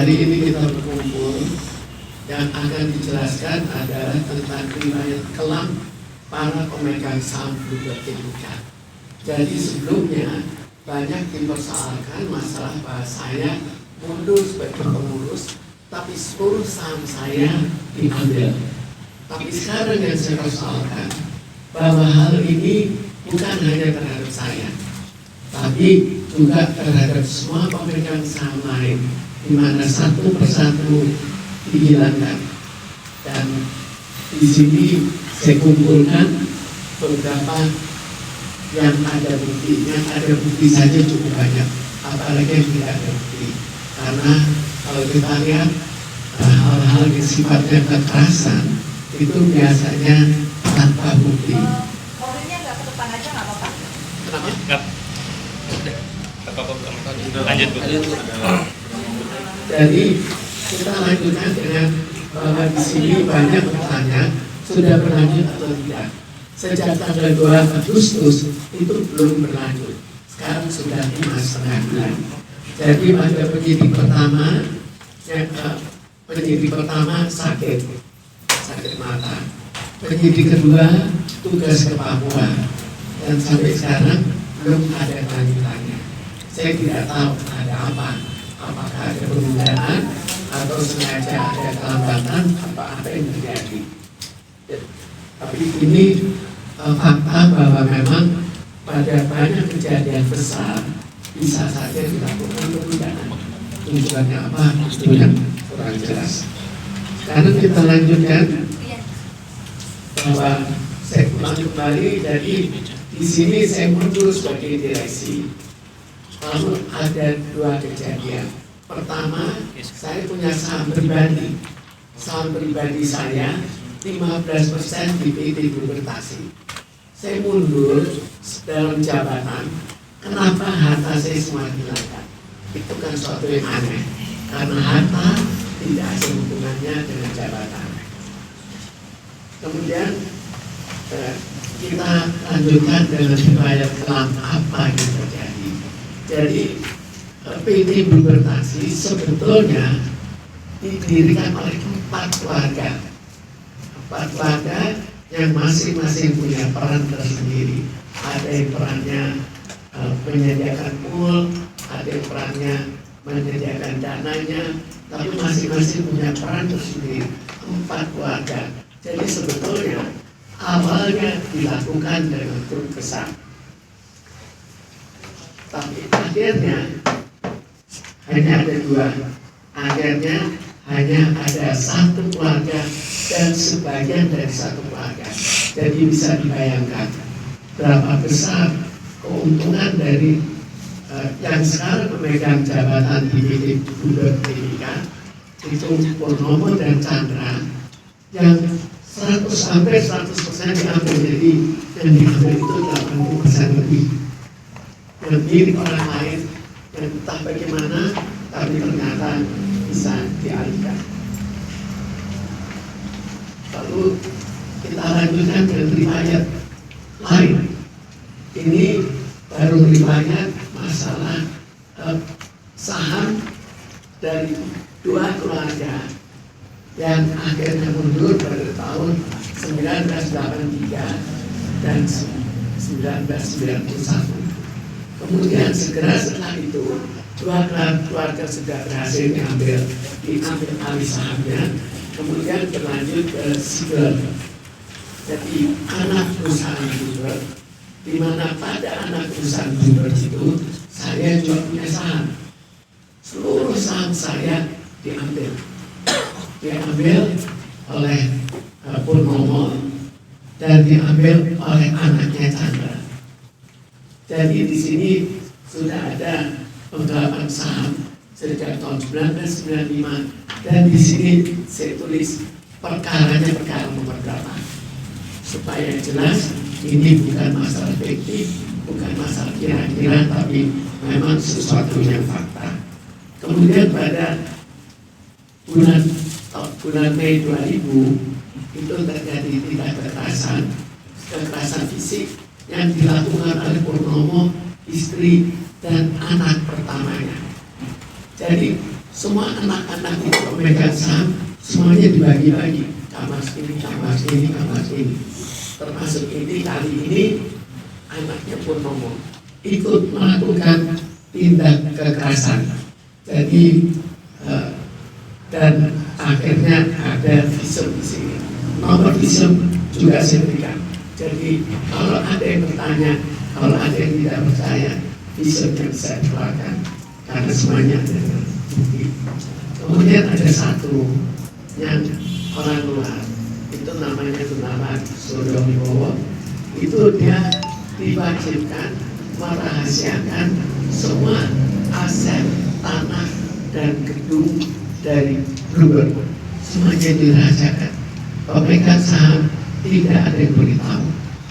hari ini kita berkumpul, yang akan dijelaskan adalah tentang riwayat kelam para pemegang saham Bluebird Tbk. Jadi sebelumnya banyak dipersoalkan masalah bahwa saya mundur sebagai pengurus, tapi seluruh saham saya diambil. Tapi sekarang yang saya persoalkan bahwa hal ini bukan hanya terhadap saya, tapi juga terhadap semua pemegang saham lain, di mana satu persatu dihilangkan. Dan di sini saya kumpulkan beberapa yang ada bukti. Yang ada bukti saja cukup banyak, apalagi yang tidak ada bukti. Karena kalau kita lihat hal-hal yang sifatnya kekerasan itu biasanya tanpa bukti. Mobilnya nggak ke depan aja nggak apa-apa? Kenapa? Enggak. Lanjut, Bu. Jadi kita lanjutkan dengan bahwa di sini banyak bertanya sudah berlanjut atau tidak. Sejak tanggal 2 Agustus itu belum berlanjut. Sekarang sudah 5,5 bulan. Jadi pada penyidik pertama sakit mata. Penyidik kedua tugas ke Papua, dan sampai sekarang belum ada lanjutannya. Saya tidak tahu ada apa, apakah ada penundaan atau sengaja ada kelambatan, apa yang terjadi. Tapi ini fakta bahwa memang pada banyak kejadian besar bisa saja dilakukan penundaan. Tujuannya apa? Itu yang kurang jelas. Sekarang kita lanjutkan bahwa saya ulang kembali. Jadi di sini saya mundur sebagai direksi. Lalu ada 2 kejadian. Pertama, saya punya saham pribadi. Saham pribadi saya 15% di PT Bluebird Tasik. Saya mundur dalam jabatan. Kenapa harta saya semua dihilangkan? Itu kan suatu yang aneh. Karena harta tidak ada hubungannya dengan jabatan. Kemudian kita lanjutkan dengan riwayat kelam apa yang terjadi. Jadi PT Bluebird Tasik sebetulnya didirikan oleh 4 keluarga. 4 keluarga yang masing-masing punya peran tersendiri. Ada yang perannya menyediakan pool, ada yang perannya menyediakan dananya, tapi masing-masing punya peran tersendiri. 4 keluarga. Jadi sebetulnya awalnya dilakukan dengan grup besar, tapi akhirnya hanya ada 2. Akhirnya hanya ada 1 keluarga dan sebagian dari 1 keluarga. Jadi bisa dibayangkan berapa besar keuntungan dari yang sekarang memegang jabatan di PT Bluebird Tbk, itu Purnomo dan Chandra, yang hampir 100% diambil. Jadi yang diambil itu 80% lebih yang milik orang lain, yang entah bagaimana tapi ternyata bisa dialihkan. Lalu kita lanjutkan dengan riwayat lain. Ini baru riwayat masalah saham dari 2 keluarga yang akhirnya mundur pada tahun 1983 dan 1991. Kemudian segera setelah itu 2 keluarga sudah berhasil diambil alih sahamnya. Kemudian berlanjut ke Sigel. Jadi anak perusahaan Bluebird, di mana pada anak perusahaan Bluebird itu saya juga punya saham. Seluruh saham saya diambil oleh Purnomo dan diambil oleh anaknya Chandra. Jadi di sini sudah ada penggelapan saham sejak tahun 1995, dan di sini saya tulis perkaranya perkara nomor berapa, supaya jelas ini bukan masalah fiktif, bukan masalah kira-kira, tapi memang sesuatu yang fakta. Kemudian pada bulan Mei 2000 itu terjadi tindak kekerasan fisik yang dilakukan oleh Purnomo, istri dan anak pertamanya. Jadi semua anak-anak itu pemegang saham semuanya dibagi-bagi, kamar ini, kamar ini, kamar ini. Termasuk ini kali ini anaknya Purnomo ikut melakukan tindak kekerasan. Jadi dan akhirnya ada visum di sini. Nomor visum juga signifikan. Jadi kalau ada yang bertanya, kalau ada yang tidak percaya, visumnya bisa keluarkan karena semuanya ada bukti. Kemudian ada satu yang orang luar, itu namanya Gunawan Suryo Wibowo. Itu dia diwajibkan merahasiakan semua aset tanah dan gedung dari Bluebird, semuanya dirahasiakan. Pemegang saham tidak ada yang boleh tahu.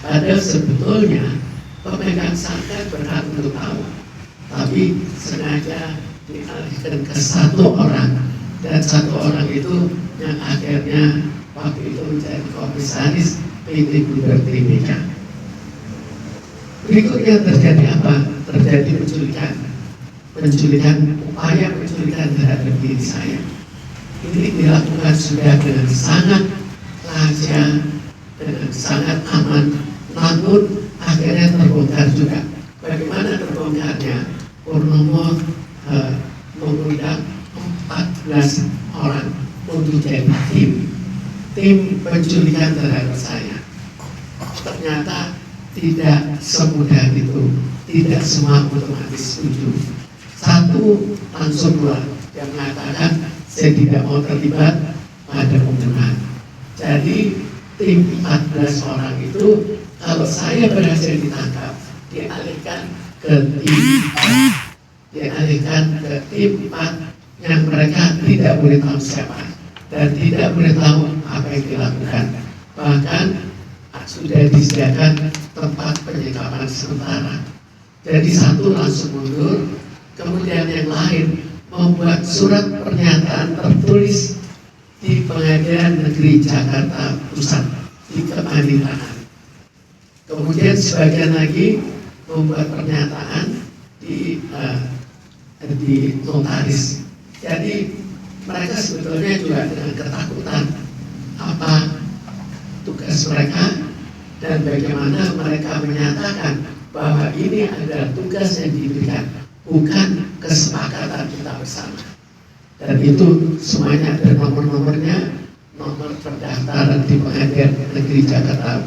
Padahal sebetulnya pemegang saham kan berhak untuk tahu, tapi sengaja dialihkan ke satu orang, dan satu orang itu yang akhirnya waktu itu menjadi komisaris PT Bluebird Tbk. Berikutnya terjadi apa? Terjadi penculikan, upaya penculikan terhadap diri saya. Ini dilakukan sudah dengan sangat rahasia, dengan sangat aman, namun akhirnya terbongkar juga. Bagaimana terbongkarnya? Purnomo mengundang 14 orang untuk jadi tim penculikan terhadap saya. Ternyata tidak semudah itu, tidak semua otomatis setuju. Satu langsung keluar yang mengatakan saya tidak mau terlibat pada pembunuhan. Jadi tim 14 orang itu kalau saya berhasil ditangkap dialihkan ke tim 4 yang mereka tidak boleh tahu siapa dan tidak boleh tahu apa yang dilakukan. Bahkan sudah disediakan tempat penyekapan sementara. Jadi satu langsung mundur, kemudian yang lain membuat surat pernyataan tertulis di Pengadilan Negeri Jakarta Pusat di Kepanitraan. Kemudian sebagian lagi membuat pernyataan di notaris. Jadi mereka sebetulnya juga dengan ketakutan apa tugas mereka dan bagaimana mereka menyatakan bahwa ini adalah tugas yang diberikan, bukan kesepakatan kita bersama. Dan itu semuanya ada nomor-nomornya, nomor pendaftaran di Pengadilan Negeri Jakarta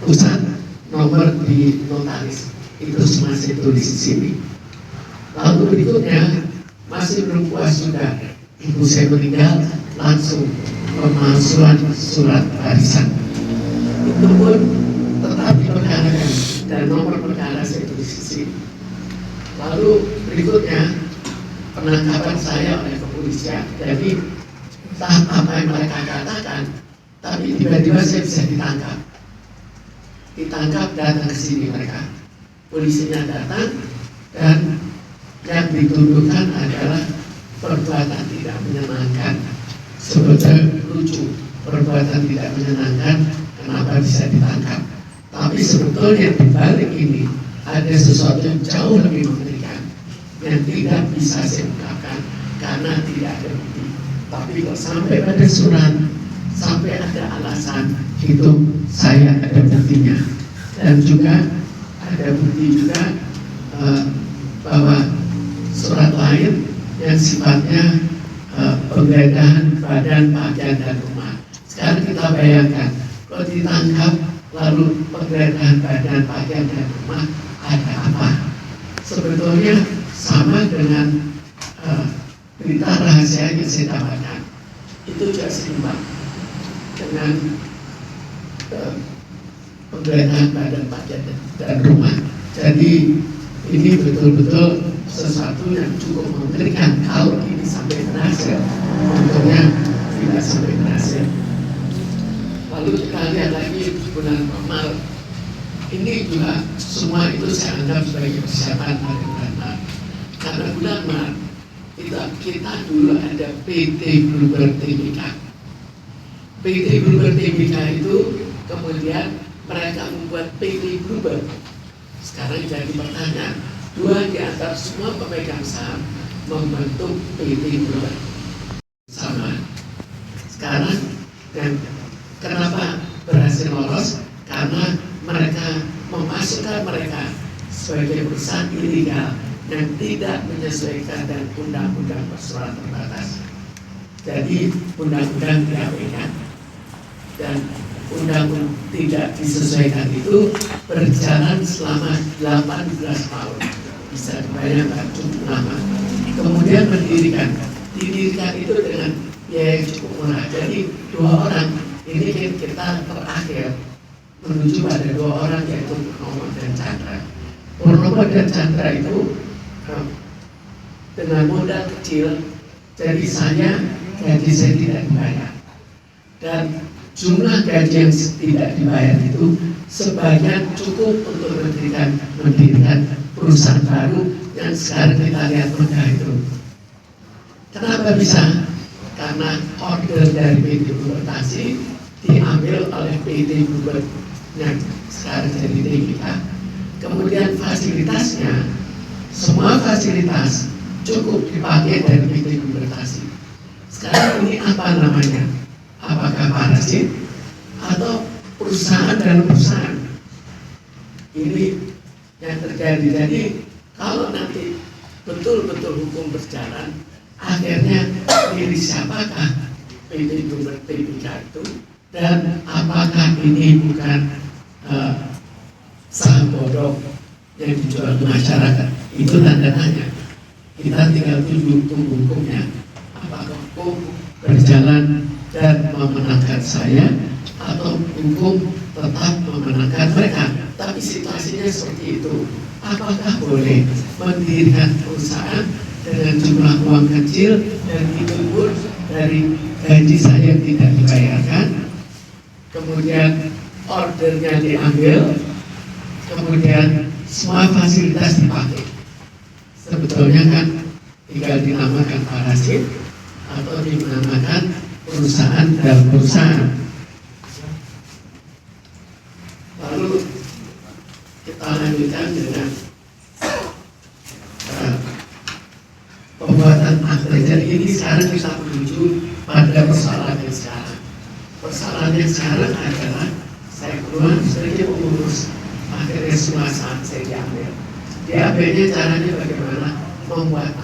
Pusat, nomor di notaris, itu semua saya tulis di sini. Lalu berikutnya masih belum puas juga, ibu saya meninggal, langsung pemalsuan surat warisan. Itu pun tetap diperkarakan dan nomor perkara saya tulis di sini. Lalu berikutnya penangkapan saya oleh kepolisian. Jadi entah apa yang mereka katakan, tapi tiba-tiba saya bisa ditangkap datang ke sini mereka. Polisinya datang dan yang dituduhkan adalah perbuatan tidak menyenangkan. Sebetulnya lucu, perbuatan tidak menyenangkan kenapa bisa ditangkap. Tapi sebetulnya di balik ini ada sesuatu yang jauh lebih mengerikan yang tidak bisa saya ungkapkan karena tidak ada bukti. Tapi kalau sampai pada surat, sampai ada alasan, itu saya ada buktinya. Dan juga ada bukti juga bahwa surat lain yang sifatnya penggeledahan badan, pakaian, dan rumah. Sekarang kita bayangkan, kalau ditangkap lalu penggeledahan badan, pakaian, dan rumah, ada apa? Sebetulnya sama dengan berita rahasia yang saya dapatkan. Itu juga seimbang dengan penggeledahan badan, pakaian, dan rumah. Jadi ini betul-betul sesuatu yang cukup mengerikan kalau ini sampai berhasil. Untungnya tidak sampai berhasil. Lalu kita lihat lagi bulan Maret. Ini juga semua itu saya anggap sebagai persiapan pada bulan Maret. Karena bulan Maret kita dulu ada PT Bluebird Tbk. PT Bluebird Tbk itu kemudian mereka membuat PT Bluebird. Sekarang jadi pertanyaan, dua di antara semua pemegang saham membentuk PT Bluebird sama. Sekarang dan kenapa berhasil lolos? Karena mereka memasukkan mereka sebagai perusahaan ilegal yang tidak menyesuaikan dengan undang-undang perseroan terbatas. Jadi undang-undang diabaikan dan undang-undang tidak disesuaikan itu berjalan selama 18 tahun. Bisa dibayangkan cukup lama. Kemudian didirikan itu dengan biaya cukup murah. Jadi 2 orang ini kita terakhir menuju pada 2 orang yaitu Purnomo dan Chandra. Purnomo dan Chandra itu dengan modal kecil, jadi gaji saya tidak dibayar. Dan jumlah gaji yang tidak dibayar itu sebanyak cukup untuk mendirikan perusahaan baru yang sekarang kita lihat megah itu. Kenapa bisa? Karena order dari PT Bluebird Taksi diambil oleh PT Bluebird yang sekarang jadi TBK. Kemudian fasilitasnya, semua fasilitas cukup dipakai dari PT Bluebird Taksi. Sekarang ini apa namanya? Apakah parasit atau perusahaan dalam perusahaan? Ini yang terjadi. Jadi kalau nanti betul-betul hukum berjalan, akhirnya milik siapakah PT Bluebird TBK itu, dan apakah ini bukan saham bodong yang dijual ke masyarakat? Itu tanda tanya. Kita tinggal tunggu hukumnya. Apakah hukum berjalan dan memenangkan saya atau hukum tetap memenangkan mereka? Tapi situasinya seperti itu. Apakah boleh mendirikan perusahaan dengan jumlah uang kecil dan itu pun dari gaji saya tidak dibayarkan, kemudian ordernya diambil, kemudian semua fasilitas dipakai? Sebetulnya kan tinggal dinamakan parasit atau dinamakan perusahaan dalam perusahaan. Lalu kita lanjutkan dengan pembuatan akte. Jadi ini sekarang kita menuju pada persoalan yang sekarang. Persoalan yang sekarang adalah saya keluar sebagai pengurus, akhirnya semua saham saya diambil. Diambilnya caranya bagaimana? Membuat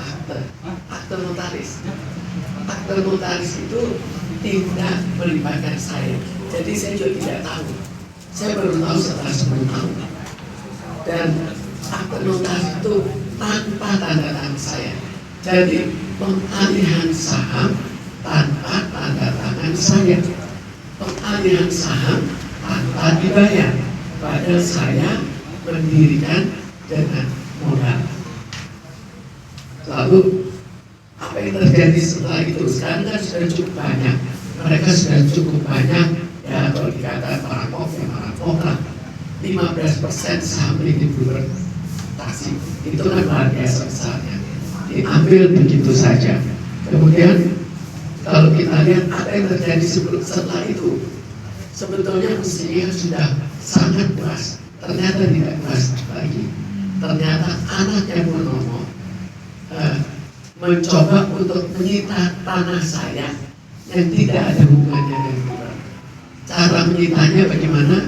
akte notaris. Akte notaris itu tidak melibatkan saya. Jadi saya juga tidak tahu. Saya baru tahu setelah 10 tahun. Dan akte notaris itu tanpa tanda tangan saya. Jadi pengalihan saham tanpa tanda tangan saya. Pengalihan saham tanpa dibayar. Padahal saya mendirikan dengan modal. Lalu apa yang terjadi setelah itu? Sekarang kan sudah cukup banyak. Mereka sudah cukup banyak. Ya kalau dikatakan para lah 15% saham PT Bluebird Taksi. Itu kan luar biasa besarnya. Diambil begitu saja. Kemudian kalau kita lihat apa yang terjadi setelah itu, sebetulnya mestinya sudah sangat keras. Ternyata tidak keras lagi. Ternyata anaknya Purnomo mencoba untuk menyita tanah saya yang tidak ada hubungannya dengan Bluebird. Cara menyitanya bagaimana?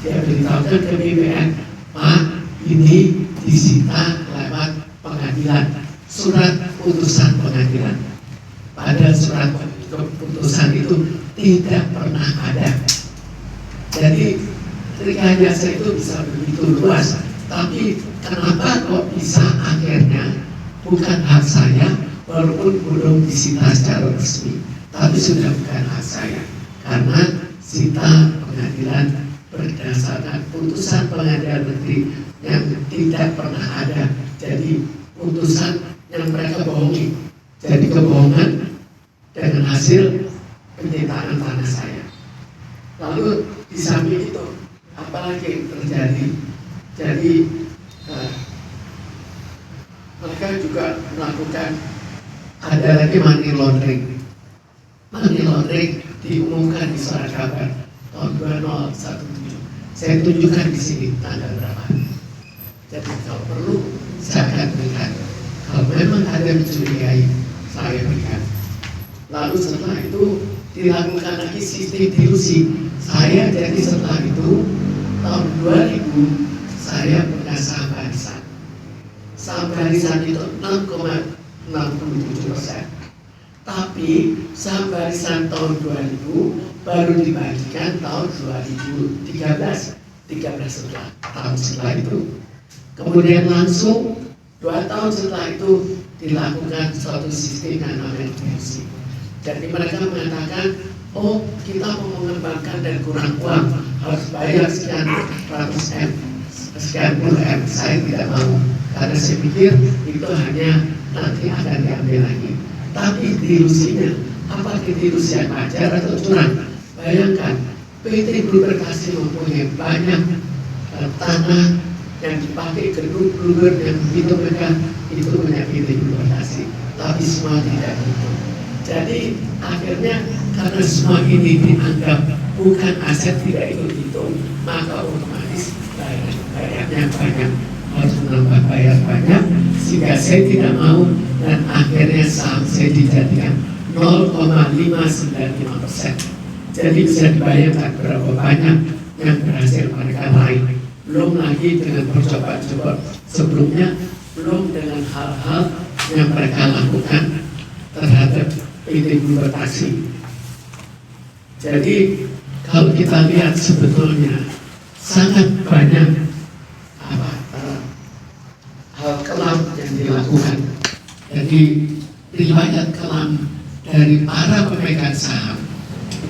Dia beritahukan ke BPN, Pak, ini disita lewat pengadilan, surat putusan pengadilan. Padahal surat keputusan itu tidak pernah ada. Jadi rekayasa itu bisa begitu luas. Tapi kenapa kok bisa akhirnya bukan hak saya, walaupun belum disita secara resmi, tapi sudah bukan hak saya, karena sita pengadilan berdasarkan putusan pengadilan negeri yang tidak pernah ada. Jadi putusan yang mereka bohongi, jadi kebohongan dengan hasil penyitaan tanah saya. Lalu di samping itu apalagi yang terjadi? Jadi mereka juga melakukan ada lagi money laundering. Money laundering diumumkan di surat kabar tahun 2017. Saya tunjukkan di sini tanggal berapa. Jadi kalau perlu saya akan berikan. Kalau memang ada yang mencurigai, saya berikan. Lalu setelah itu dilakukan lagi sistem dilusi. Saya jadi setelah itu tahun 2000 saya punya saham barisan. Saham barisan itu 6,67%. Tapi saham barisan tahun 2000 baru dibagikan tahun 2013 tahun setelah itu. Kemudian langsung 2 tahun setelah itu dilakukan suatu sistem yang namanya dilusi. Jadi mereka mengatakan, oh kita mau mengembangkan dan kurang uang, harus bayar sekian ratus M, sekian puluh M. Saya tidak mau, karena saya pikir itu hanya nanti akan diambil lagi. Tapi dilusinya, apakah dilusi yang wajar atau curang? Bayangkan, PT Blue Perkasi mempunyai banyak tanah yang dipakai gedung Bluebird yang begitu megah, itu punya PT Blue Perkasi, tapi semua tidak dihitung. Jadi akhirnya karena semua ini dianggap bukan aset, tidak ikut hitung, maka otomatis bayarnya banyak, harus menambah bayar banyak, sehingga saya tidak mau, dan akhirnya saham saya dijadikan 0,595%. Jadi bisa dibayangkan berapa banyak yang berhasil mereka raih. Belum lagi dengan percobaan-cobaan sebelumnya, belum dengan hal-hal yang mereka lakukan terhadap PT Blue Perkasi. Jadi kalau kita lihat sebetulnya sangat banyak hal kelam yang dilakukan. Jadi riwayat kelam dari para pemegang saham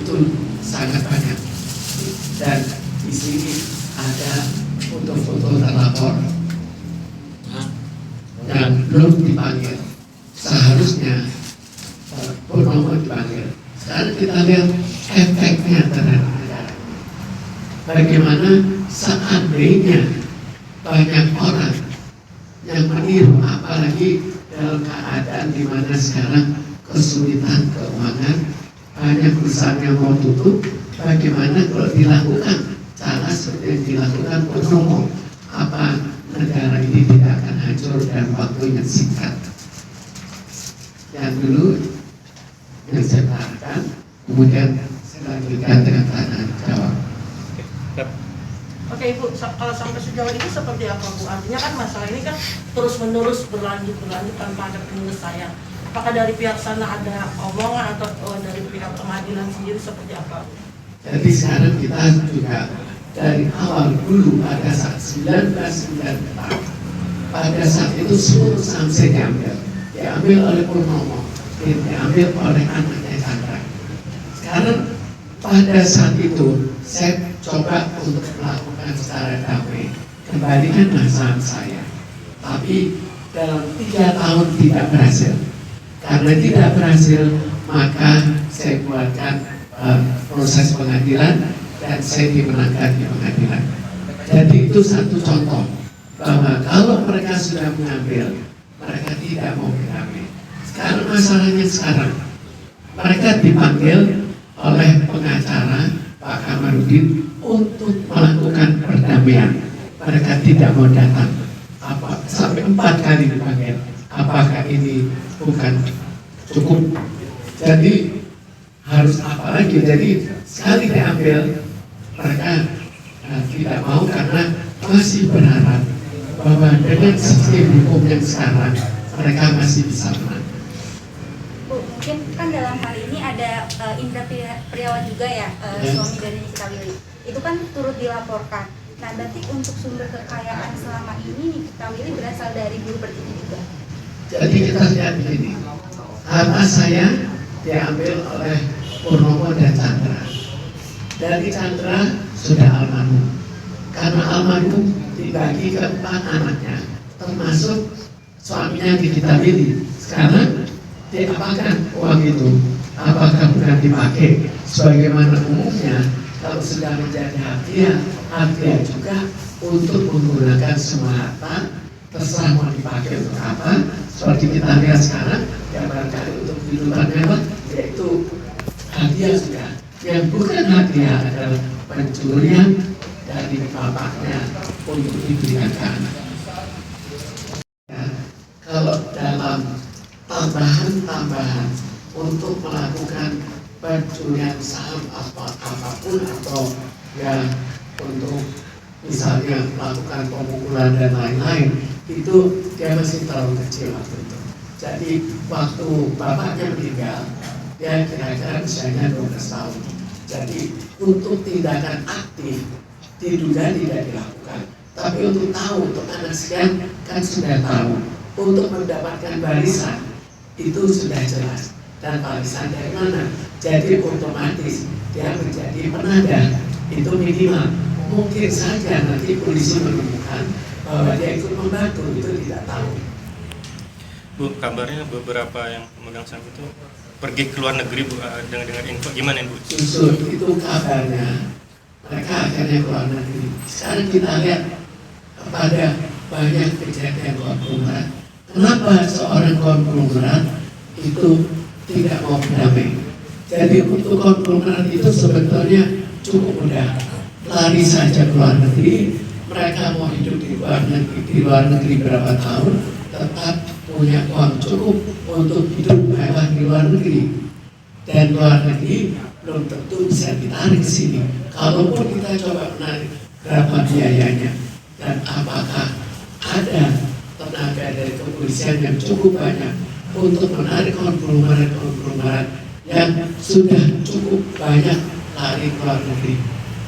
itu sangat banyak. Dan di sini ada foto-foto terlapor yang belum dipanggil. Seharusnya Purnomo dipanggil. Sekarang kita lihat efeknya terhadap negara. Bagaimana seandainya banyak orang yang meniru, apalagi dalam keadaan di mana sekarang kesulitan keuangan, banyak perusahaan yang mau tutup. Bagaimana kalau dilakukan cara seperti yang dilakukan Purnomo? Apa negara ini tidak akan hancur dalam waktu yang singkat? Yang dulu yang saya katakan, kemudian saya lanjutkan dengan tanya jawab. Oke Ibu, kalau sampai sejauh ini seperti apa Bu? Artinya kan masalah ini kan terus menerus berlanjut tanpa ada penyelesaian. Apakah dari pihak sana ada omongan atau dari pihak pengadilan sendiri seperti apa? Jadi sekarang kita juga dari awal dulu pada saat 1994, pada saat itu seluruh saham saya diambil oleh Purnomo, diambil oleh anaknya Chandra. Sekarang pada saat itu saya coba untuk melakukan secara damai, kembalikan saham saya. Tapi dalam 3 tahun tidak berhasil. Karena tidak berhasil, maka saya buatkan proses pengadilan dan saya dimenangkan di pengadilan. Jadi itu satu contoh bahwa kalau mereka sudah mengambil, mereka tidak mau berdamai. Sekarang masalahnya mereka dipanggil oleh pengacara Pak Kamarudin untuk melakukan perdamaian. Mereka tidak mau datang. Sampai 4 kali dipanggil. Apakah ini bukan cukup? Jadi harus apa lagi? Jadi sekali diambil, mereka tidak mau karena masih berharap bahwa dengan sistem hukum yang sekarang mereka masih bisa menang. Bu, mungkin kan dalam hal ini ada Indra Priawan juga ya, suami dari Nikita Willy. Itu kan turut dilaporkan. Nah, berarti untuk sumber kekayaan selama ini Nikita Willy berasal dari Bluebird ini juga. Jadi kita lihat begini, harta saya diambil oleh Purnomo dan Chandra. Dari Chandra sudah almarhum. Karena almarhum dibagi ke 4 anaknya, termasuk suaminya Nikita Willy. Sekarang diapakan uang itu? Apakah bukan dipakai sebagaimana umumnya kalau sudah menjadi hadiah juga untuk menggunakan semua harta, terserah mau dipakai untuk apa? Seperti kita lihat sekarang, yang barangkali untuk kehidupan mewah, yaitu hadiah sudah. Yang bukan hadiah adalah pencurian dari bapaknya untuk diberikan ke anak. Ya, kalau tambahan untuk melakukan pencurian saham apapun atau ya untuk misalnya melakukan pemukulan dan lain-lain, itu dia masih terlalu kecil waktu itu. Jadi waktu bapaknya meninggal, dia kira-kira usianya 12 tahun. Jadi untuk tindakan aktif diduga tidak dilakukan. Tapi untuk tahu, untuk anak sekian kan sudah tahu. Untuk mendapatkan barisan itu sudah jelas. Dan barisan dari mana? Jadi otomatis dia menjadi penadah. Itu minimal. Mungkin saja nanti polisi menemukan bahwa dia ikut membantu, itu tidak tahu. Bu, kabarnya beberapa yang memegang saham itu pergi ke luar negeri, Bu, dengan info gimana, Bu? Justru itu kabarnya mereka akhirnya ke luar negeri. Sekarang kita lihat kepada banyak kejadian konglomerat. Kenapa seorang konglomerat itu tidak mau berdamai? Jadi untuk konglomerat itu sebetulnya cukup mudah. Lari saja ke luar negeri, mereka mau hidup di luar negeri berapa tahun, tetap punya uang cukup untuk hidup mewah di luar negeri. Dan luar negeri belum tentu bisa ditarik ke sini. Kalaupun kita coba menarik, berapa biayanya? Dan apakah ada tenaga dari kepolisian yang cukup banyak untuk menarik konglomerat yang sudah cukup banyak lari ke luar negeri?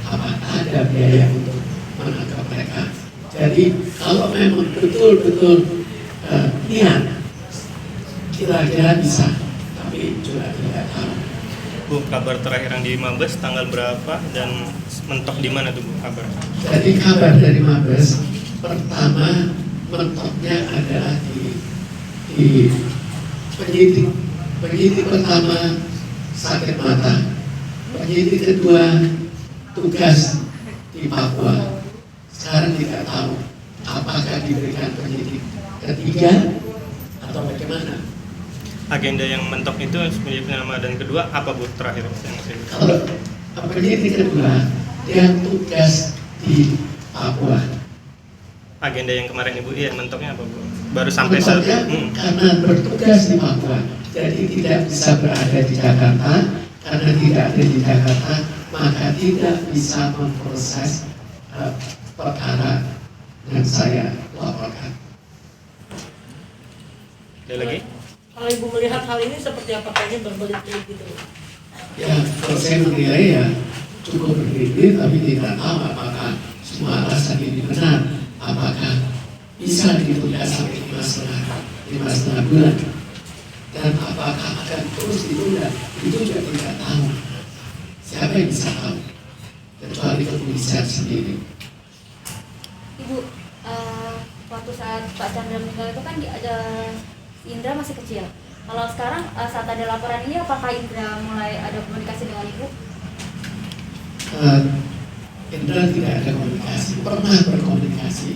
Apakah ada biaya untuk menangkap mereka? Jadi kalau memang betul-betul niat, kira-kira bisa, tapi juga tidak tahu. Bu, kabar terakhir yang di Mabes tanggal berapa dan mentok di mana tuh, Bu, kabar? Jadi kabar dari Mabes pertama mentoknya adalah di penyidik pertama sakit mata, penyidik kedua tugas di Papua. Sekarang tidak tahu apakah diberikan penyidik ketiga atau bagaimana. Agenda yang mentok itu penyidik pertama dan kedua apa, Bu, terakhir yang saya Kalau penyidik kedua yang tugas di Papua. Agenda yang kemarin Ibu, iya mentoknya apa, Bu? Baru sampai saat karena bertugas di Papua, jadi tidak bisa berada di Jakarta. Karena tidak ada di Jakarta, maka tidak bisa memproses perkara yang saya laporkan. Ada lagi? Kalau Ibu melihat hal ini seperti apa, kayaknya berbelit-belit gitu? Ya, kalau saya menilai ya cukup berbeda, tapi tidak tahu apakah semua alasan ini benar, apakah bisa ditunda sampai 5,5 bulan, dan apakah akan terus ditunda, itu juga tidak tahu. Siapa yang bisa tahu? Kecuali kepolisian sendiri. Ibu, waktu saat Pak Chandra meninggal itu kan ada Indra masih kecil. Kalau sekarang saat ada laporan ini, apakah Indra mulai ada komunikasi dengan Ibu? Indra tidak ada komunikasi, pernah berkomunikasi,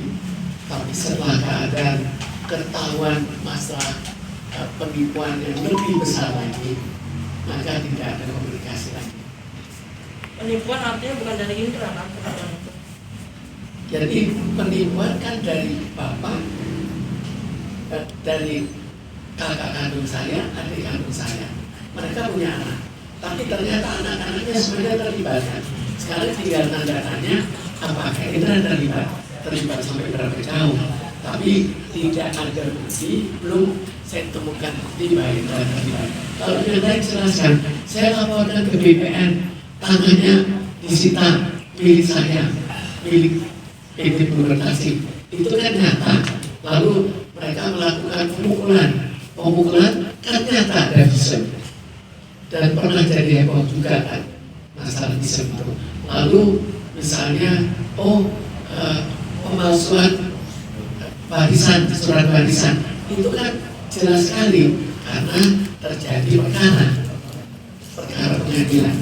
tapi setelah keadaan ketahuan masalah penipuan yang lebih besar lagi, maka tidak ada komunikasi lagi. Penipuan artinya bukan dari Indra kan? Jadi penipuan kan dari bapak, dari kakak kandung saya, adik kandung saya. Mereka punya anak, tapi ternyata anak-anaknya sebenarnya terlibat. Sekarang tinggal tanda tanya apakah Indra terlibat sampai berapa jauh. Tapi tidak ada bukti, belum saya temukan bukti bahwa Indra terlibat. Kalau yang lain jelaskan, saya laporkan ke BPN, tangannya disita milik saya, milik PT Purwotasi. Itu kan nyata. Lalu mereka melakukan pemukulan kan nyata ada visum. Dan pernah jadi heboh juga kan masalah visum itu. Lalu misalnya pemalsuan warisan, surat warisan, itu kan jelas sekali karena terjadi perkara pengadilan.